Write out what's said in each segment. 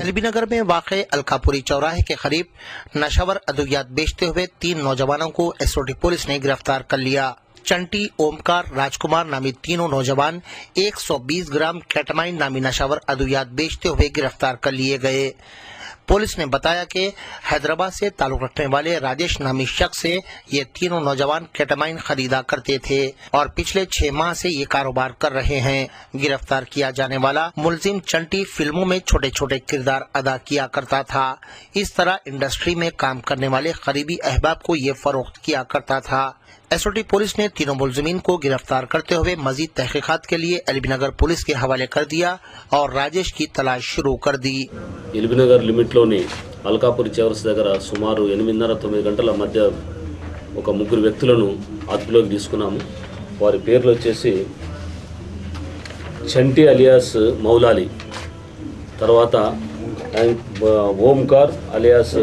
LB नगर में वाक़े अलकापुरी चौराहे के करीब नशावर अद्वियात बेचते हुए 3 नौजवानों को एसओटी पुलिस ने गिरफ्तार कर लिया। चंटी, ओमकार, राजकुमार नामी तीनों नौजवान 120 ग्राम केटामाइन नामी नशावर अद्वियात बेचते हुए गिरफ्तार कर लिए गए। पुलिस ने बताया कि हैदराबाद से ताल्लुक रखने वाले राजेश नामी शख्स से ये तीनों नौजवान केटामाइन खरीदा करते थे और पिछले 6 माह से ये कारोबार कर रहे हैं। गिरफ्तार किया जाने वाला मुलजिम चंटी फिल्मों में छोटे छोटे किरदार अदा किया करता था। इस तरह इंडस्ट्री में काम करने वाले करीबी अहबाब को ये फरोख्त किया करता था। एसओटी पुलिस ने तीनों मुलजिमीन को गिरफ्तार करते हुए मजीद तहकीकात के लिए एलबी नगर पुलिस के हवाले कर दिया और राजेश की तलाश शुरू कर दी। एलबी नगर लिमिट्लोनी अलकापुरी चौरस దగ్గర సుమారు 8:30-9 గంటల మధ్య ఒక ముగ్గురు వ్యక్తులను అదుపులోకి తీసుకున్నాము। వారి పేర్లు వచ్చేసి చంటి అలియాస్ మౌలాలి, తర్వాత ఓంకార్ అలియాస్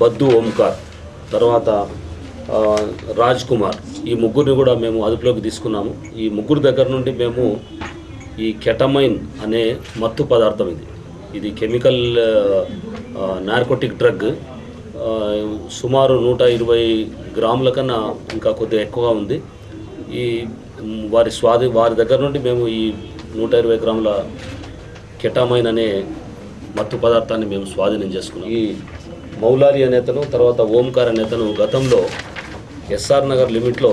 బద్దు ఓంకార్, తర్వాత రాజ్ కుమార్, ఈ ముగ్గురిని కూడా మేము అదుపులోకి తీసుకున్నాము। ఈ ముగ్గురు దగ్గర నుండి మేము ఈ కెటమైన్ అనే మత్తు పదార్థం, ఇది కెమికల్ నార్కోటిక్ డ్రగ్, సుమారు 120 గ్రాముల కన్నా ఇంకా కొద్దిగా ఎక్కువగా ఉంది। ఈ వారి దగ్గర నుండి మేము ఈ 120 గ్రాముల కెటమైన్ అనే మత్తు పదార్థాన్ని మేము స్వాధీనం చేసుకున్నాం। ఈ మౌలాలి అనేతను తర్వాత ఓంకార్ అనేతను గతంలో ఎస్ఆర్ నగర్ లిమిట్లో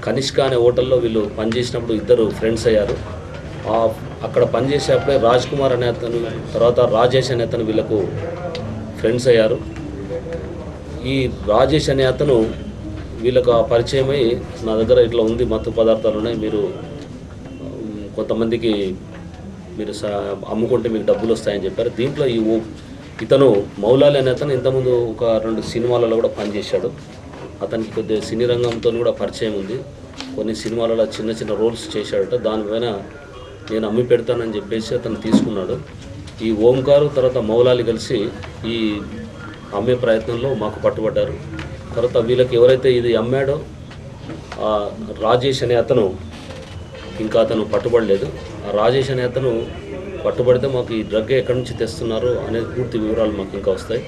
కనిష్క అనే హోటల్లో వీళ్ళు పనిచేసినప్పుడు ఇద్దరు ఫ్రెండ్స్ అయ్యారు। అక్కడ పనిచేసేప్పుడే రాజ్ కుమార్ అనే అతను తర్వాత రాజేష్ అనే అతను వీళ్ళకు ఫ్రెండ్స్ అయ్యారు। ఈ రాజేష్ అనే అతను వీళ్ళకు పరిచయం అయ్యి నా దగ్గర ఇట్లా ఉంది మత్తు పదార్థాలు ఉన్నాయి, మీరు కొంతమందికి మీరు అమ్ముకుంటే మీకు డబ్బులు వస్తాయని చెప్పారు। దీంట్లో ఇతను మౌలాలి అనే అతను ఇంతకుముందు ఒక 2 సినిమాలలో కూడా పనిచేశాడు। అతనికి కొద్దిగా సినీ రంగంతో కూడా పరిచయం ఉంది, కొన్ని సినిమాలలో చిన్న చిన్న రోల్స్ చేశాడట। దానిపైన నేను అమ్మి పెడతానని చెప్పేసి అతను తీసుకున్నాడు। ఈ ఓంకారు తర్వాత మౌలాలి కలిసి ఈ అమ్మే ప్రయత్నంలో మాకు పట్టుబడ్డారు। తర్వాత వీళ్ళకి ఎవరైతే ఇది అమ్మాడో రాజేష్ అనే అతను ఇంకా అతను పట్టుబడలేదు। ఆ రాజేష్ అనే అతను పట్టుబడితే మాకు ఈ డ్రగ్ ఎక్కడి నుంచి తెస్తున్నారు అనే పూర్తి వివరాలు మాకు ఇంకా వస్తాయి।